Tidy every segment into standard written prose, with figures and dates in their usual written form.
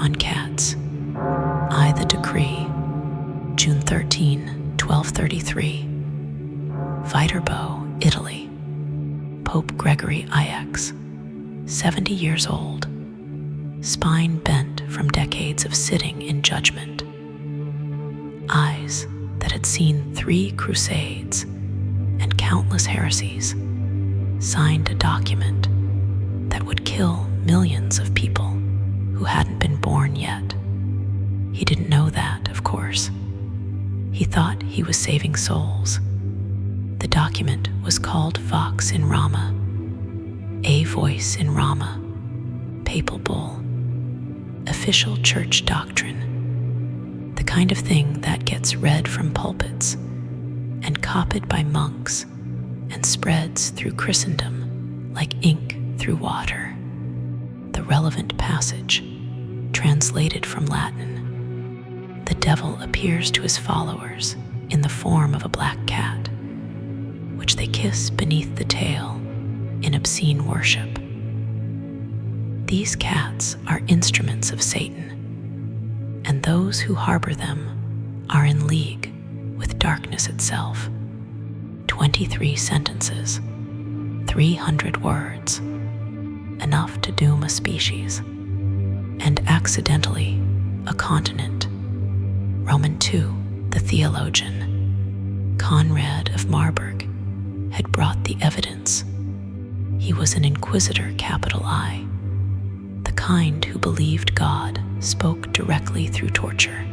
on Cats. I, the Decree, June 13, 1233. Viterbo, Italy. Pope Gregory IX, 70 years old, spine bent from decades of sitting in judgment. Eyes that had seen 3 crusades and countless heresies, signed a document that would kill millions of people who hadn't been born yet. He didn't know that, of course. He thought he was saving souls. The document was called Vox in Rama, a voice in Rama, papal bull, official church doctrine, the kind of thing that gets read from pulpits and copied by monks and spreads through Christendom like ink through water. The relevant passage, translated from Latin: the devil appears to his followers in the form of a black cat, which they kiss beneath the tail in obscene worship. These cats are instruments of Satan, and those who harbor them are in league with darkness itself. 23 sentences, 300 words, enough to doom a species, and accidentally a continent. Roman II, the theologian, Conrad of Marburg, had brought the evidence. He was an inquisitor, capital I, the kind who believed God spoke directly through torture,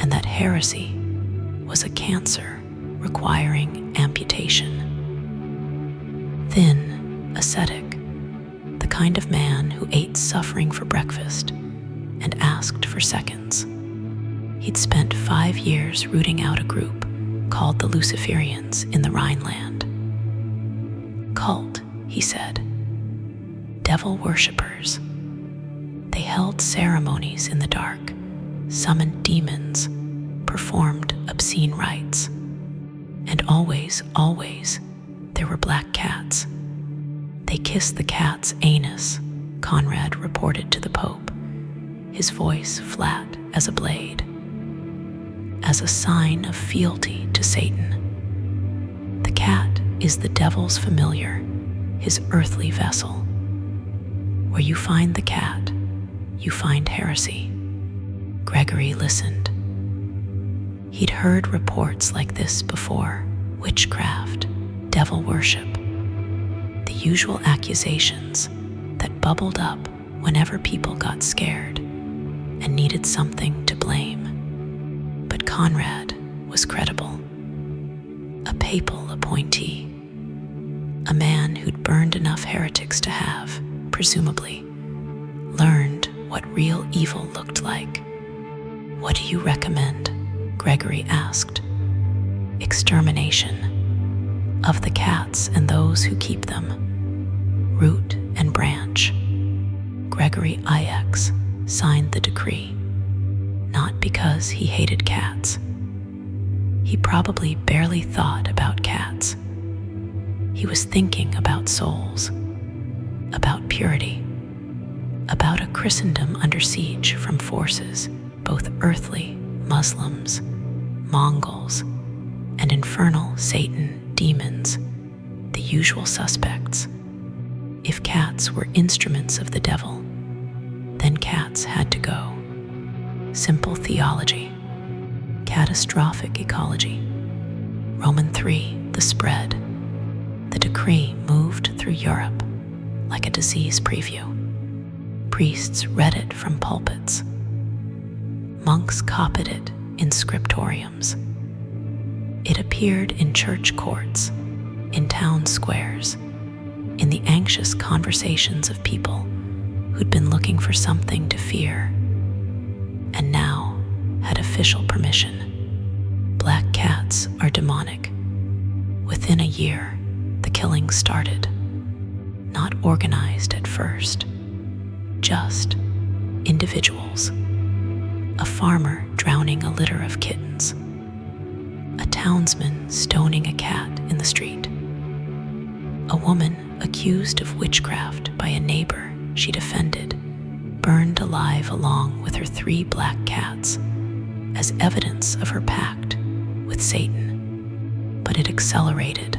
and that heresy was a cancer requiring amputation. Thin, ascetic, the kind of man who ate suffering for breakfast and asked for seconds. He'd spent 5 years rooting out a group called the Luciferians in the Rhineland. Cult, he said. Devil worshippers. They held ceremonies in the dark, summoned demons, performed obscene rites. And always, there were black cats. They kissed the cat's anus, Conrad reported to the Pope, his voice flat as a blade, as a sign of fealty to Satan. The cat is the devil's familiar, his earthly vessel. Where you find the cat, you find heresy. Gregory listened. He'd heard reports like this before: witchcraft, devil worship, the usual accusations that bubbled up whenever people got scared and needed something to blame. But Conrad was credible. A papal appointee, a man who'd burned enough heretics to have, presumably, learned what real evil looked like. "What do you recommend?" Gregory asked. "Extermination of the cats and those who keep them, root and branch." Gregory IX signed the decree, not because he hated cats. He probably barely thought about cats. He was thinking about souls, about purity, about a Christendom under siege from forces, both earthly, Muslims, Mongols, and infernal Satan demons, the usual suspects. If cats were instruments of the devil, then cats had to go. Simple theology, catastrophic ecology. Roman III, the spread. The decree moved through Europe like a disease preview. Priests read it from pulpits. Monks copied it in scriptoriums. It appeared in church courts, in town squares, in the anxious conversations of people who'd been looking for something to fear, and now had official permission. Black cats are demonic. Within a year, the killing started. Not organized at first, just individuals. A farmer drowning a litter of kittens. A townsman stoning a cat in the street. A woman accused of witchcraft by a neighbor she'd offended, burned alive along with her 3 black cats as evidence of her pact with Satan. But it accelerated.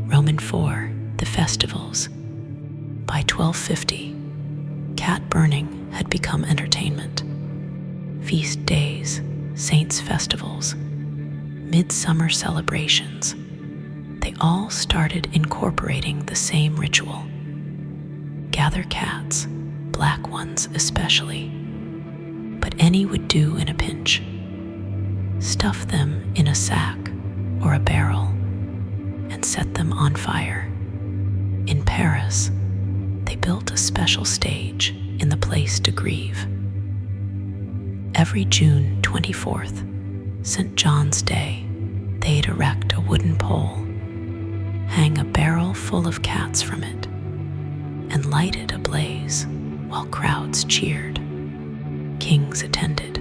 Roman 4, the festivals. By 1250, cat burning had become entertainment. Feast days, saints' festivals, midsummer celebrations, they all started incorporating the same ritual. Gather cats, black ones especially, but any would do in a pinch. Stuff them in a sack or a barrel and set them on fire. In Paris, they built a special stage in the Place de Grève. Every June 24th, St. John's Day, they'd erect a wooden pole, hang a barrel full of cats from it, and light it ablaze while crowds cheered. Kings attended.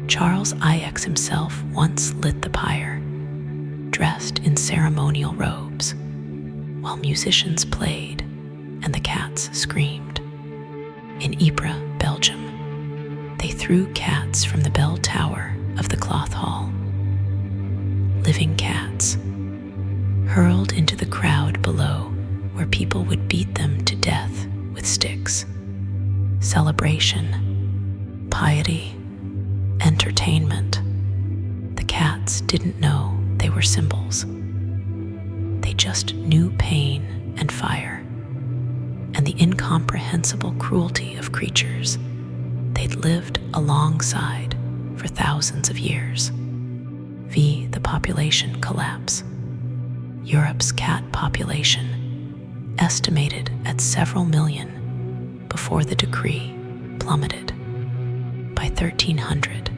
Charles IX himself once lit the pyre, dressed in ceremonial robes, while musicians played and the cats screamed. In Ypres, Belgium, they threw cats from the bell tower of the Cloth Hall. Living cats, hurled into the crowd below where people would beat them to death with sticks. Celebration, piety, entertainment. The cats didn't know they were symbols. They just knew pain and fire, and the incomprehensible cruelty of creatures they'd lived alongside for thousands of years. The population collapse. Europe's cat population, estimated at several million before the decree, plummeted. By 1300,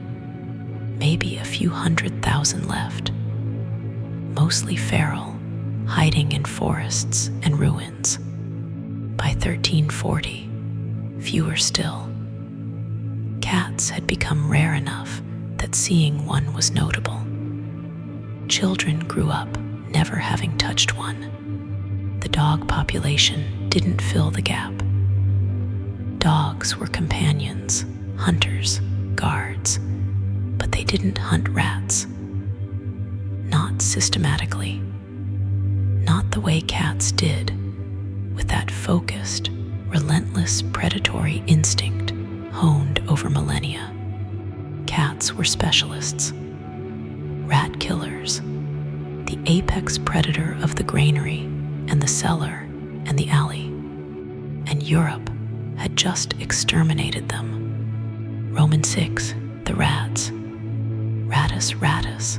maybe a few 100,000 left, mostly feral, hiding in forests and ruins. By 1340, fewer still. Cats had become rare enough that seeing one was notable. Children grew up never having touched one. The dog population didn't fill the gap. Dogs were companions, hunters, guards, but they didn't hunt rats. Not systematically. Not the way cats did, with that focused, relentless predatory instinct honed over millennia. Cats were specialists. Rat killers, the apex predator of the granary and the cellar and the alley. And Europe had just exterminated them. Roman 6, the rats. Rattus rattus,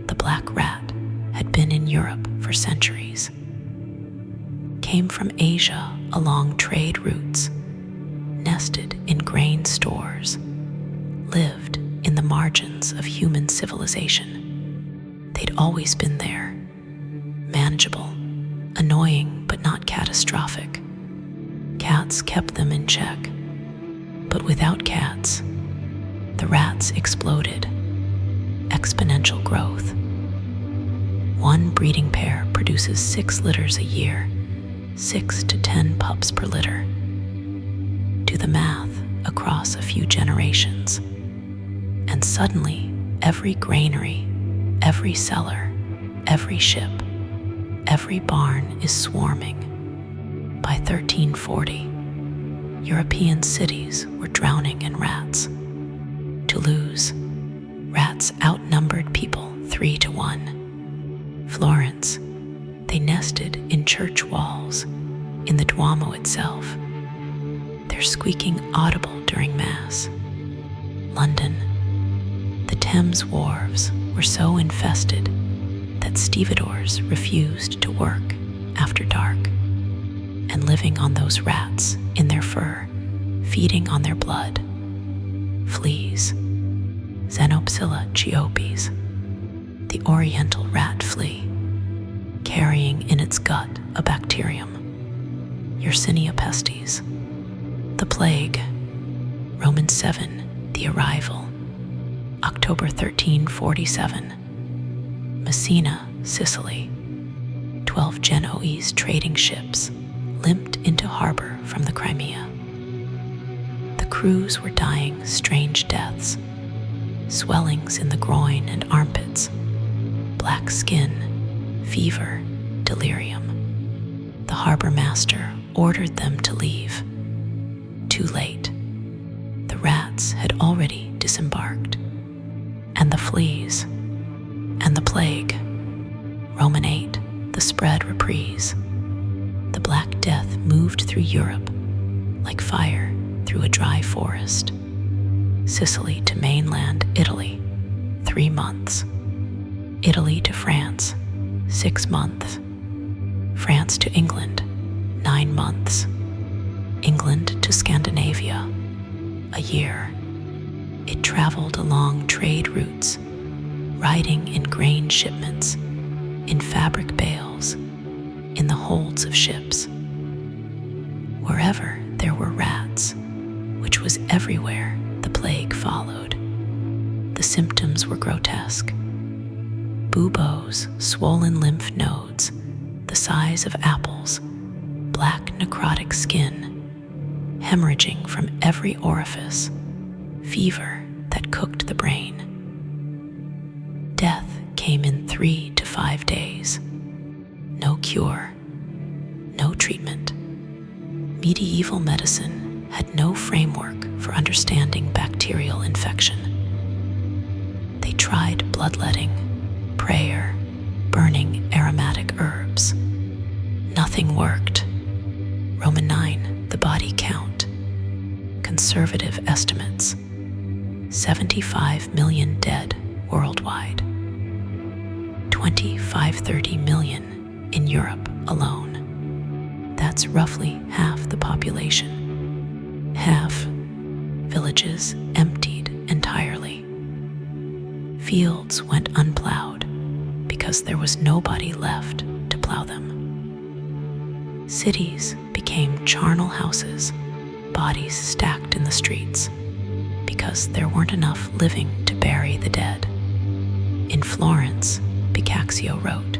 the black rat, had been in Europe for centuries. Came from Asia along trade routes, nested in grain stores, lived in the margins of human civilization. They'd always been there, manageable, annoying but not catastrophic. Cats kept them in check. But without cats, the rats exploded. Exponential growth. One breeding pair produces 6 litters a year, 6 to 10 pups per litter. Do the math across a few generations, and suddenly every granary, every cellar, every ship, every barn is swarming. By 1340, European cities were drowning in rats. Toulouse, rats outnumbered people 3 to 1. Florence, they nested in church walls, in the Duomo itself, their squeaking audible during Mass. London, the Thames wharves were so infested that stevedores refused to work after dark, and living on those rats in their fur, feeding on their blood. Fleas, Xenopsilla chiopes, the oriental rat flea, carrying in its gut a bacterium. Yersinia pestis, the plague. Roman 7, the arrival. October 1347. Messina, Sicily. 12 Genoese trading ships limped into harbor from the Crimea. crews were dying strange deaths, swellings in the groin and armpits, black skin, fever, delirium. The harbor master ordered them to leave. Too late. The rats had already disembarked. And the fleas, and the plague. Roman 8, the spread reprise. The Black Death moved through Europe like fire through a dry forest. Sicily to mainland Italy, 3 months. Italy to France, 6 months. France to England, 9 months. England to Scandinavia, a year. It traveled along trade routes, riding in grain shipments, in fabric bales, in the holds of ships. Wherever there were rats, which was everywhere, the plague followed. The symptoms were grotesque. Buboes, swollen lymph nodes, the size of apples, black necrotic skin, hemorrhaging from every orifice, fever that cooked the brain. Death came in 3 to 5 days. No cure, no treatment. Medieval medicine had no framework for understanding bacterial infection. They tried bloodletting, prayer, burning aromatic herbs. Nothing worked. Roman 9, the body count. Conservative estimates, 75 million dead worldwide. 25-30 million in Europe alone. That's roughly half the population. Half. Villages emptied entirely. Fields went unplowed because there was nobody left to plow them. Cities became charnel houses, bodies stacked in the streets, because there weren't enough living to bury the dead. In Florence, Boccaccio wrote,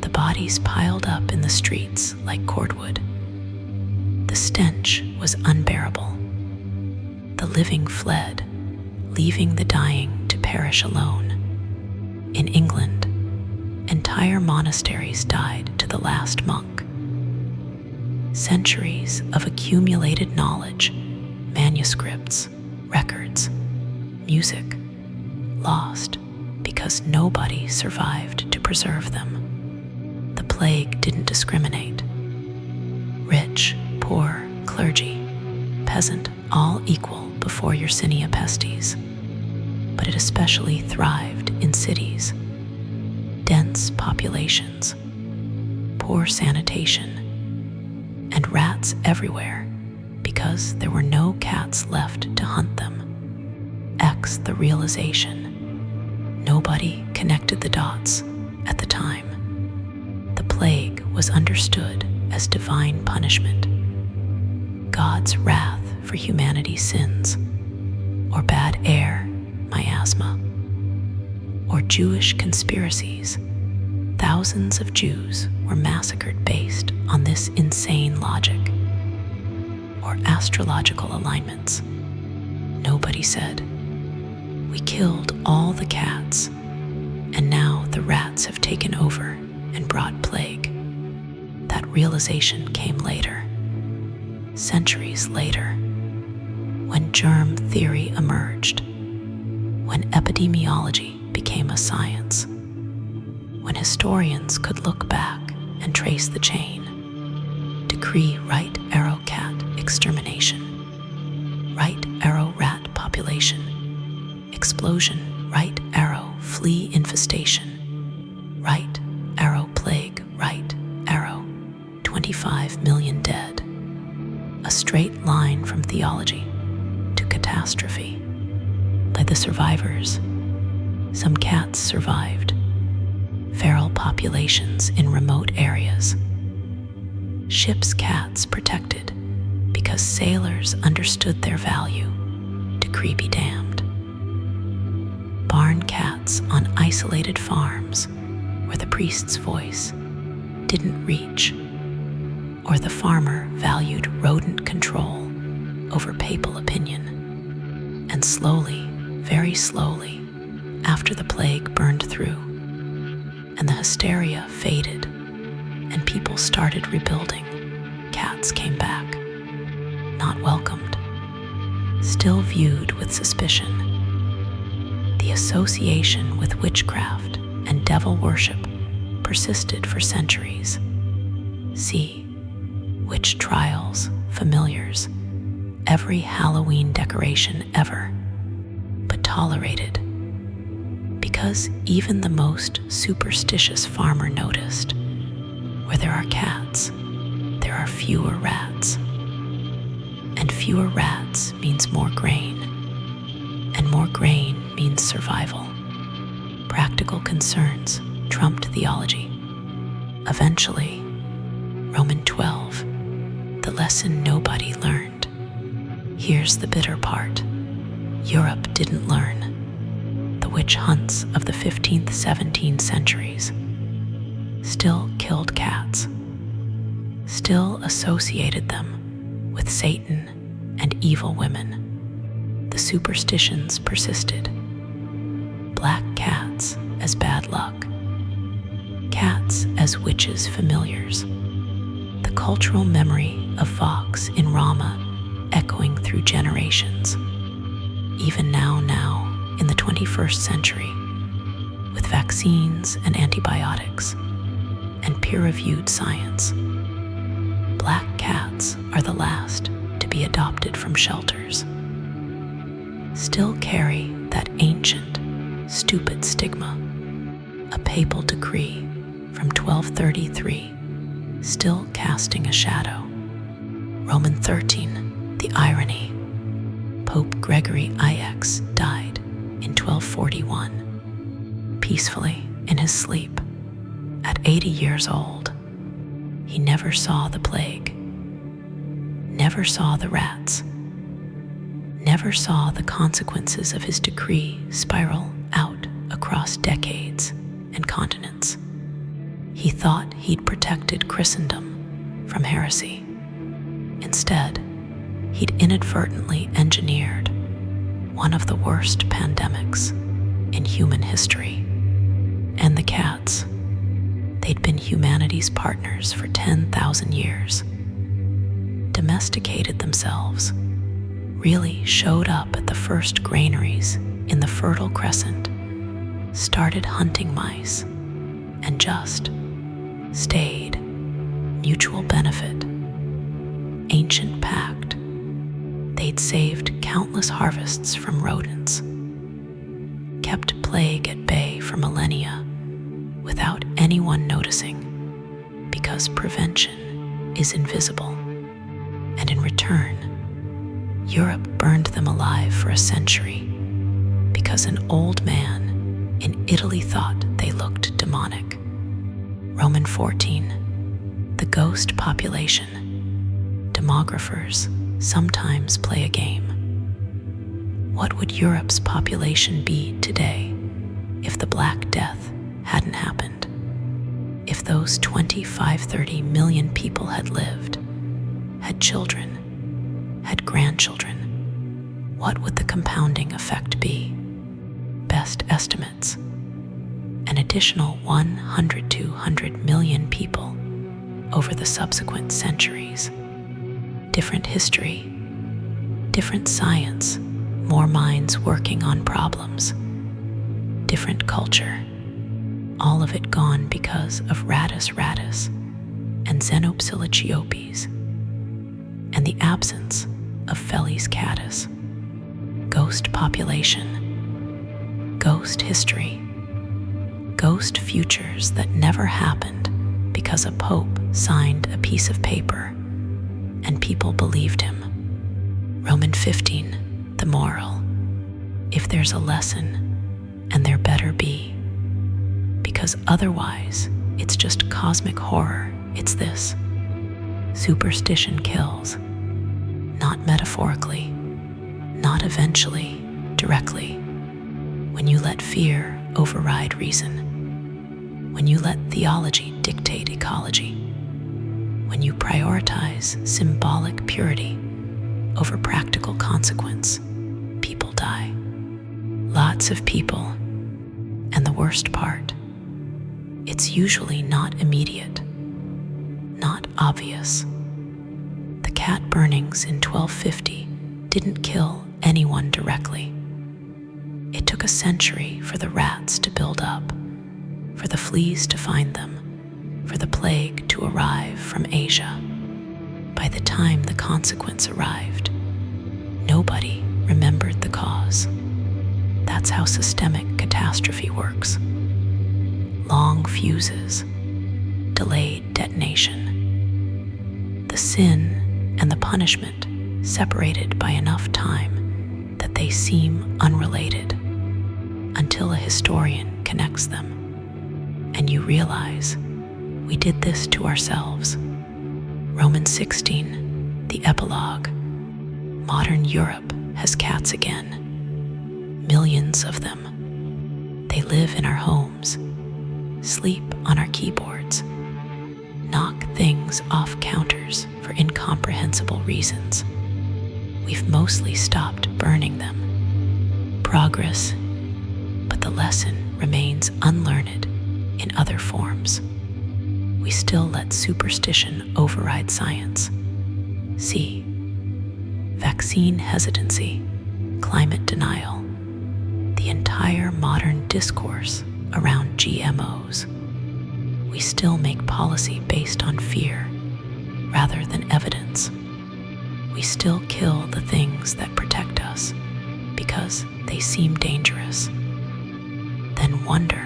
"The bodies piled up in the streets like cordwood. The stench was unbearable. The living fled, leaving the dying to perish alone. In England, entire monasteries died to the last monk. Centuries of accumulated knowledge, manuscripts, records, music, lost because nobody survived to preserve them. The plague didn't discriminate. Rich, poor, clergy, peasant, all equal before Yersinia pestis. But it especially thrived in cities. Dense populations, poor sanitation, and rats everywhere because there were no cats left to hunt them. X the realization. Nobody connected the dots at the time. The plague was understood as divine punishment, God's wrath for humanity's sins, or bad air, miasma, or Jewish conspiracies. Thousands of Jews were massacred based on this insane logic, or astrological alignments. Nobody said, "We killed all the cats, and now the rats have taken over and brought plague." That realization came later, centuries later, when germ theory emerged, when epidemiology became a science, when historians could look back and trace the chain. Decree right arrow cat extermination, right arrow rat population, explosion right arrow flea infestation, right arrow plague right arrow 25 million dead. A straight line from theology to catastrophe. By the survivors, some cats survived, feral populations in remote areas. Ship's cats protected because sailors understood their value. Decree be damned. Barn cats on isolated farms where the priest's voice didn't reach, or the farmer valued rodent control over papal opinion. And slowly, very slowly, after the plague burned through, and the hysteria faded, and people started rebuilding, cats came back, not welcomed, still viewed with suspicion. The association with witchcraft and devil worship persisted for centuries. See, witch trials, familiars, every Halloween decoration ever, but tolerated, because even the most superstitious farmer noticed, where there are cats, there are fewer rats. And fewer rats means more grain, and more grain means survival. Practical concerns trumped theology. Eventually, Roman 12, the lesson nobody learned. Here's the bitter part. Europe didn't learn. The witch hunts of the 15th, 17th centuries still killed cats, still associated them with Satan and evil women. The superstitions persisted. Black cats as bad luck, cats as witches' familiars. The cultural memory of Vox in Rama echoing through generations. Even now in the 21st century, with vaccines and antibiotics and peer-reviewed science, black cats are the last to be adopted from shelters. Still carry that ancient, stupid stigma. A papal decree from 1233, still casting a shadow. Roman 13, the irony. Pope Gregory IX died in 1241, peacefully in his sleep. At 80 years old, he never saw the plague, never saw the rats, never saw the consequences of his decree spiral out across decades and continents. He thought he'd protected Christendom from heresy. Instead, he'd inadvertently engineered one of the worst pandemics in human history. And the cats, they'd been humanity's partners for 10,000 years, domesticated themselves, really showed up at the first granaries in the Fertile Crescent, started hunting mice, and just stayed. Mutual benefit, ancient pact. They'd saved countless harvests from rodents, kept plague at bay for millennia without anyone noticing, because prevention is invisible. And in return, Europe burned them alive for a century because an old man in Italy thought they looked demonic. Roman 14, the ghost population. Demographers sometimes play a game. What would Europe's population be today if the Black Death hadn't happened? If those 25-30 million people had lived, had children, had grandchildren, what would the compounding effect be? Best estimates, an additional 100 to 200 million people over the subsequent centuries. Different history, different science, more minds working on problems, different culture, all of it gone because of Rattus rattus and Xenopsilochiopes, and the absence of Felis catus. Ghost population, ghost history, ghost futures that never happened because a pope signed a piece of paper and people believed him. Roman 15, the moral. If there's a lesson, and there better be, because otherwise it's just cosmic horror, it's this. Superstition kills, not metaphorically, not eventually, directly. When you let fear override reason, when you let theology dictate ecology, when you prioritize symbolic purity over practical consequence, people die. Lots of people. And the worst part, it's usually not immediate, not obvious. The cat burnings in 1250 didn't kill anyone directly. It took a century for the rats to build up, for the fleas to find them, for the plague to arrive from Asia. By the time the consequence arrived, nobody remembered the cause. That's how systemic catastrophe works. Long fuses, delayed detonation. The sin and the punishment separated by enough time that they seem unrelated until a historian connects them. And you realize we did this to ourselves. Romans 16, the epilogue. Modern Europe has cats again. Millions of them. They live in our homes, sleep on our keyboards, knock things off counters for incomprehensible reasons. We've mostly stopped burning them. Progress, but the lesson remains unlearned in other forms. We still let superstition override science. See, vaccine hesitancy, climate denial, the entire modern discourse around GMOs. We still make policy based on fear rather than evidence. We still kill the things that protect us because they seem dangerous, then wonder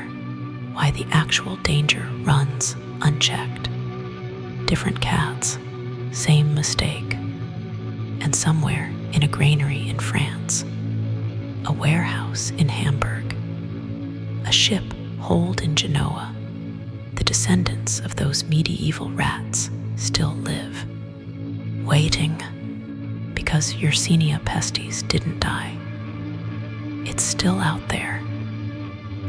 why the actual danger runs unchecked. Different cats, same mistake. And somewhere in a granary in France, a warehouse in Hamburg, a ship holed in Genoa, the descendants of those medieval rats still live, waiting because Yersinia pestis didn't die. It's still out there,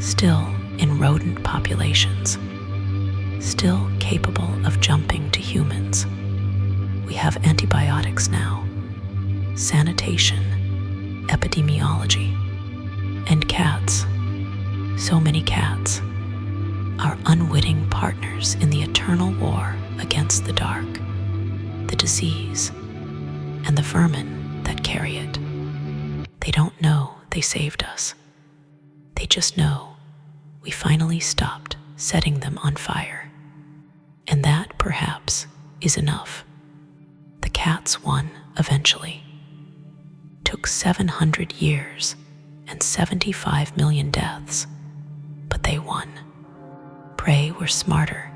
still in rodent populations, still capable of jumping to humans. We have antibiotics now, sanitation, epidemiology, and cats, so many cats, are unwitting partners in the eternal war against the dark, the disease, and the vermin that carry it. They don't know they saved us. They just know we finally stopped setting them on fire. And that, perhaps, is enough. The cats won eventually. Took 700 years and 75 million deaths, but they won. Pray we're smarter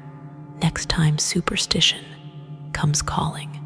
next time superstition comes calling.